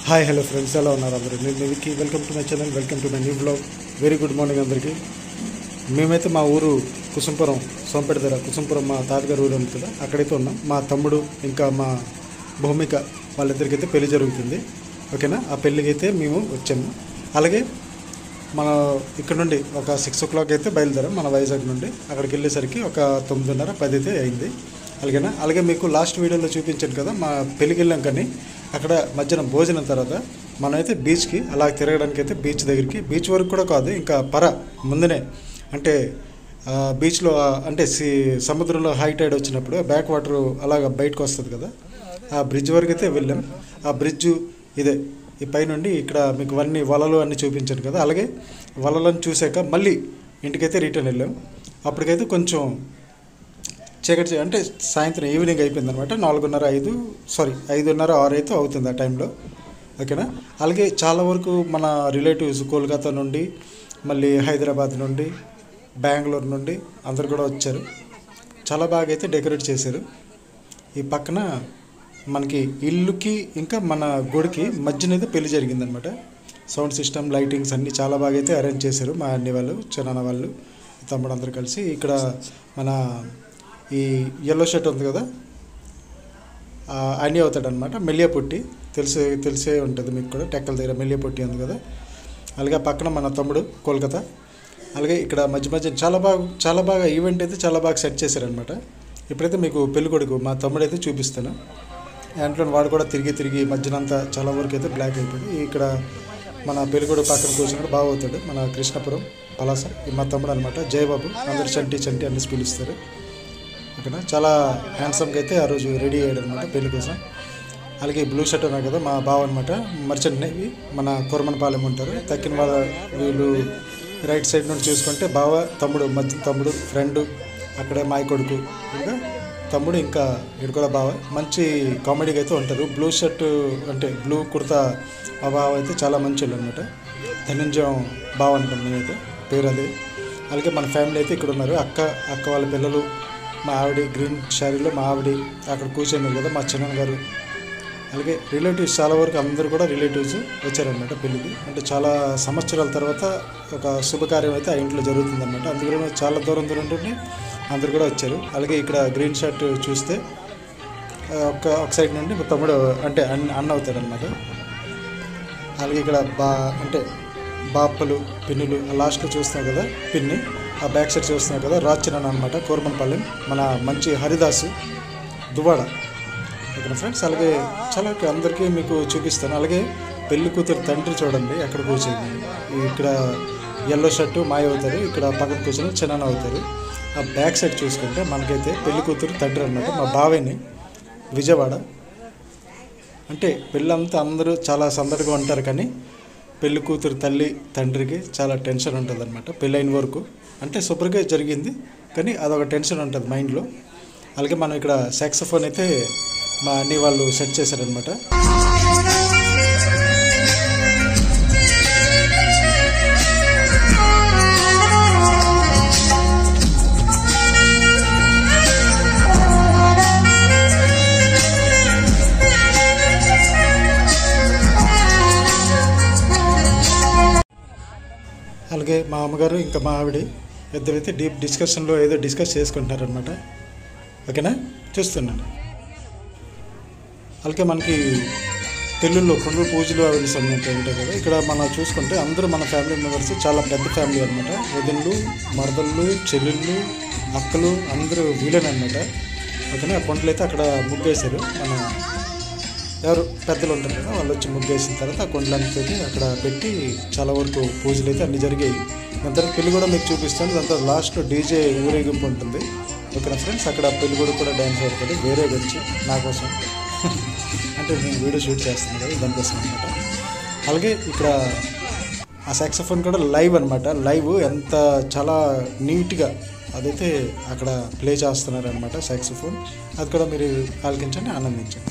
Hi hello friends, ఎలా ఉన్నారు అందరూ? నేను Vicky. Welcome to my channel, welcome to my new blog. Very good morning అందరికీ. మేమైతే మా ఊరు కుసుంపురం, సోంపేట దగ్గర కుసుంపురం మా తాతగారు ఊరు ఉంది కదా, అక్కడైతే ఉన్నాం. మా తమ్ముడు ఇంకా మా భూమిక వాళ్ళిద్దరికైతే పెళ్లి జరుగుతుంది. ఓకేనా? ఆ పెళ్ళికి అయితే మేము వచ్చాము. అలాగే మన ఇక్కడ నుండి ఒక 6 o'clock అయితే బయలుదేరాం మన వైజాగ్ నుండి. అక్కడికి వెళ్ళేసరికి ఒక 9:30, 10 అయితే అయింది. అలాగేనా? అలాగే మీకు లాస్ట్ వీడియోలో చూపించాను కదా, మా పెళ్ళికి వెళ్ళాం. కానీ అక్కడ మధ్యాహ్నం భోజనం తర్వాత మనమైతే బీచ్కి అలా తిరగడానికి అయితే బీచ్ దగ్గరికి, బీచ్ వరకు కూడా కాదు, ఇంకా ముందునే అంటే బీచ్లో అంటే సముద్రంలో హై టైడ్ వచ్చినప్పుడు బ్యాక్ వాటర్ అలాగ బయటకు వస్తుంది కదా, ఆ బ్రిడ్జ్ వరకు అయితే వెళ్ళాం. ఆ బ్రిడ్జు ఇదే, ఈ పైనుండి ఇక్కడ మీకు వలలు అన్నీ చూపించాను కదా. అలాగే వలలను చూసాక మళ్ళీ ఇంటికైతే రిటర్న్ వెళ్ళాం. అప్పటికైతే కొంచెం చీకటి, అంటే సాయంత్రం ఈవినింగ్ అయిపోయింది అనమాట. 4:30, 5:30, 6 అయితే అవుతుంది ఆ టైంలో. ఓకేనా? అలాగే చాలా వరకు మన రిలేటివ్స్ కోల్కతా నుండి, మళ్ళీ హైదరాబాద్ నుండి, బెంగళూరు నుండి అందరు కూడా వచ్చారు. చాలా బాగా అయితే డెకరేట్ చేశారు. ఈ పక్కన మనకి ఇల్లుకి ఇంకా మన గుడికి మధ్యన అయితే పెళ్లి జరిగిందనమాట. సౌండ్ సిస్టమ్, లైటింగ్స్ అన్నీ చాలా బాగా అయితే అరేంజ్ చేశారు మా అన్ని వాళ్ళు, చిన్న వాళ్ళు, తమ్ముడు అందరూ కలిసి. ఇక్కడ మన ఈ ఎల్లో షర్ట్ ఉంది కదా, అన్నీ అవుతాడనమాట. మెల్లియపుట్టి తెలిసే ఉంటుంది మీకు కూడా, టెక్కల దగ్గర మెల్లియపుట్టి ఉంది కదా. అలాగే పక్కన మన తమ్ముడు కోల్కతా. అలాగే ఇక్కడ మధ్య చాలా బాగా ఈవెంట్ అయితే చాలా బాగా సెట్ చేశారనమాట. ఇప్పుడైతే మీకు పెళ్ళికొడుకు మా తమ్ముడు అయితే చూపిస్తాను. దాంట్లో వాడు కూడా తిరిగి మధ్యనంతా చాలా వరకు అయితే బ్లాక్ అయిపోయింది. ఇక్కడ మన పెళ్ళికొడుకు పక్కన కూర్చున్నాడు, బాగా అవుతాడు, మన కృష్ణపురం పలాస. మా తమ్ముడు అనమాట, జయబాబు. అందరు చంటి అన్ని పిలుస్తారు. ఓకేనా? చాలా హ్యాండ్సమ్గా అయితే ఆ రోజు రెడీ అయ్యాడు అనమాట పెళ్లి కోసం. అలాగే బ్లూ షర్ట్ ఉన్నాయి కదా, మా బావ అనమాట, మర్చెంట్ నేవీ, మన కొరమనపాలెం ఉంటారు. తక్కిన వాళ్ళ వీళ్ళు రైట్ సైడ్ నుండి చూసుకుంటే బావ, తమ్ముడు, మధ్య తమ్ముడు, ఫ్రెండ్, అక్కడే మాయ కొడుకు, ఇంకా తమ్ముడు, ఇంకా ఇక్కడ కూడా బావ. మంచి కామెడీగా అయితే ఉంటారు. బ్లూ షర్ట్ అంటే బ్లూ కుర్తా మా బావ అయితే చాలా మంచి వాళ్ళు అనమాట. ధనంజయం బావ అంటాం నేనైతే, పేరు అదే. అలాగే మన ఫ్యామిలీ అయితే ఇక్కడ ఉన్నారు. అక్క వాళ్ళ పిల్లలు, మా ఆవిడ గ్రీన్ శారీలో మా ఆవిడ అక్కడ కూర్చున్నారు కదా, మా చిన్న గారు. అలాగే రిలేటివ్స్ చాలా వరకు అందరూ కూడా రిలేటివ్స్ వచ్చారనమాట పెళ్ళికి. అంటే చాలా సంవత్సరాల తర్వాత ఒక శుభకార్యం అయితే ఆ ఇంట్లో జరుగుతుందన్నమాట. అందుకని చాలా దూరం నుండి అందరు కూడా వచ్చారు. అలాగే ఇక్కడ గ్రీన్ షర్ట్ చూస్తే ఒక సైడ్ నుండి తమ్ముడు అంటే అన్న అవుతాడనమాట. అలాగే ఇక్కడ అంటే బాప్పలు, పిన్నులు, లాస్ట్లో చూస్తున్నావు కదా పిన్ని, ఆ బ్యాక్ సైడ్ చూస్తున్నావు కదా రాచరణ అనమాట, కోరమనపాలెం, మన మంచి హరిదాసు దువ్వాడ. ఓకేనా ఫ్రెండ్స్? అలాగే చాలా అందరికీ మీకు చూపిస్తాను. అలాగే పెళ్లి కూతురు తండ్రి చూడండి అక్కడ కూర్చొని, ఇక్కడ ఎల్లో షర్టు మాయ అవుతారు, ఇక్కడ పక్కన కూర్చొని చిన్న అవుతారు. ఆ బ్యాక్ సైడ్ చూసుకుంటే మనకైతే పెళ్లి కూతురు తండ్రి అనమాట, మా బావేని, విజయవాడ. అంటే పెళ్ళంతా అందరూ చాలా సందడిగా ఉంటారు, కానీ పెళ్లి కూతురు తల్లి తండ్రికి చాలా టెన్షన్ ఉంటుంది అనమాట. పెళ్ళైన వరకు అంటే శుభ్రంగా జరిగింది, కానీ అదొక టెన్షన్ ఉంటుంది మైండ్లో. అలాగే మనం ఇక్కడ సాక్సోఫోన్ అయితే మా అన్ని వాళ్ళు సెట్ చేశారనమాట. అలాగే మా అమ్మగారు ఇంకా మా ఆవిడ ఇద్దరైతే డీప్ డిస్కషన్లో ఏదో డిస్కస్ చేసుకుంటున్నారనమాట. ఓకేనా? చూస్తున్నాను. అలాగే మనకి పెళ్ళిళ్ళు, కొండల పూజలు అవన్నీ సంబంధించి ఉంటాయి కదా. ఇక్కడ మనం చూసుకుంటే అందరూ మన ఫ్యామిలీ మెంబర్స్ చాలా పెద్ద ఫ్యామిలీ అనమాట. వదిళ్ళు, మరదళ్ళు, చెల్లెళ్ళు, అక్కలు అందరూ వీళ్ళనమాట. ఓకేనా? ఆ కొండలు అయితే అక్కడ ముగ్గేశారు. మన ఎవరు పెద్దలు ఉంటారు కదా, వాళ్ళు వచ్చి ముగ్గేసిన తర్వాత ఆ కొండలంతా అక్కడ పెట్టి చాలా వరకు పూజలు అయితే అన్నీ జరిగాయి. దాని తర్వాత పెళ్లి కూడా మీకు చూపిస్తాను. దాని తర్వాత లాస్ట్లో డీజే ఊరేగింపు ఉంటుంది. ఓకేనా ఫ్రెండ్స్? అక్కడ పెళ్లి కూడా డ్యాన్స్ అవుతుంది, వేరే వచ్చి నా కోసం అంటే నేను వీడియో షూట్ చేస్తున్నాను కదా, దానికోసం అనమాట. అలాగే ఇక్కడ ఆ సాక్సోఫోన్ కూడా లైవ్ అనమాట. లైవ్ ఎంత చాలా నీట్గా అదైతే అక్కడ ప్లే చేస్తున్నారనమాట సాక్సోఫోన్. అది కూడా మీరు ఆలకించండి, ఆనందించండి.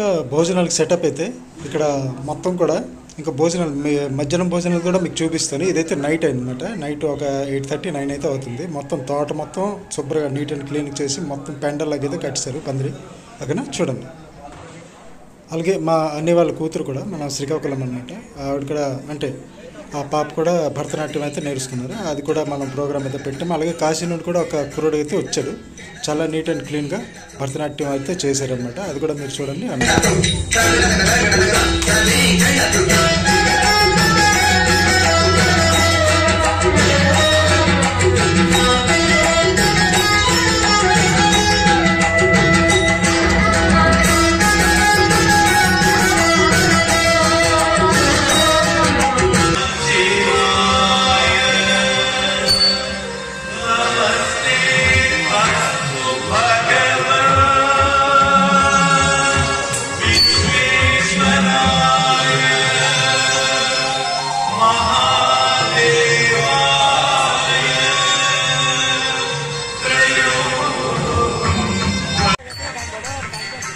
ఇంకా భోజనాలకు సెటప్ అయితే ఇక్కడ మొత్తం కూడా ఇంకా భోజనాలు మధ్యాహ్నం భోజనాలు కూడా మీకు చూపిస్తాను. ఇదైతే నైట్ అనమాట. నైట్ ఒక 8:30, 9 అయితే అవుతుంది. మొత్తం తోట మొత్తం శుభ్రంగా నీట్ అండ్ క్లీన్ చేసి మొత్తం పెండల్లాగా అయితే కట్టారు పందిరి. ఓకేనా, చూడండి. అలాగే మా అన్ని వాళ్ళ కూతురు కూడా మన శ్రీకాకుళం అనమాట. ఆవిడ కూడా అంటే ఆ పాప కూడా భరతనాట్యం అయితే నేర్చుకున్నారు. అది కూడా మనం ప్రోగ్రామ్ అయితే పెట్టాము. అలాగే కాశీ నుండి కూడా ఒక కుర్రోడు అయితే వచ్చాడు. చాలా నీట్ అండ్ క్లీన్గా భరతనాట్యం అయితే చేశారనమాట. అది కూడా మీరు చూడండి.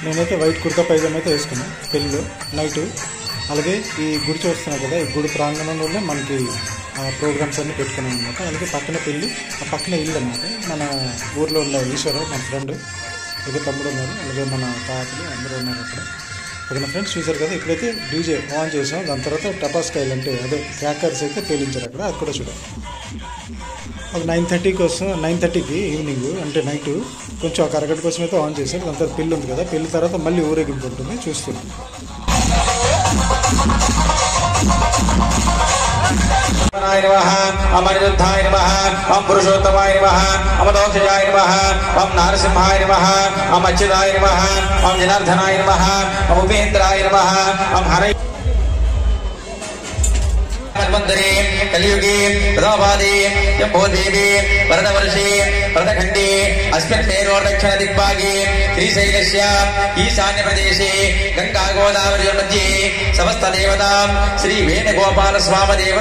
నేనైతే వైట్ కుర్తా పైజామా అయితే వేసుకున్నాను పెళ్ళిలో నైట్. అలాగే ఈ గుడి చూస్తున్నాం కదా, ఈ గుడి ప్రాంగణంలోనే మనకి ప్రోగ్రామ్స్ అన్నీ పెట్టుకున్నాం అనమాట. అలాగే పక్కన పెళ్ళి, ఆ పక్కన ఇల్లు అనమాట. మన ఊర్లో ఉన్న ఈశ్వరరావు మన ఫ్రెండ్, అలాగే తమ్ముడు ఉన్నారు, అలాగే మన తాతలు అందరూ ఉన్నారు అక్కడ. ఓకేనా ఫ్రెండ్స్, చూసారు కదా. ఇప్పుడైతే డీజే ఆన్ చేసాం. దాని తర్వాత టపాస్కాయలు అంటే అదే క్రాకర్స్ అయితే పేలించారు అక్కడ. అది కూడా చూడండి. ఒక 9:30కి ఈవినింగ్ అంటే నైట్ కొంచెం ఒక అరగంట కోసం అయితే ఆన్ చేశారు. దాని తర్వాత పెళ్ళి ఉంది కదా, పెళ్ళి తర్వాత మళ్ళీ ఊరేగింపు ఉంటుంది. చూస్తున్నాం. అమరుద్ధాయ నమః, ఓం పురుషోత్తమాయ నమః, అమదోక్షజాయ నమః, ఓం నారసింహాయ నమః, ఓం అచ్యుతాయ నమః, ఓం జనార్దనాయ నమః, ఓం ఉపేంద్రాయ నమః, ఓం హరయ మన్వంతరే కలియుగే ప్రథమపాదే జంబోదేవే వరదవర్షే వరదఖండే అస్మిన్ మేరోర్దక్షిణ దిగ్భాగే శ్రీశైలస్య ఈశాన్య ప్రదేశే గంగా గోదావరి మధ్యే సమస్త దేవతాం శ్రీ వేణుగోపాల స్వామి దేవ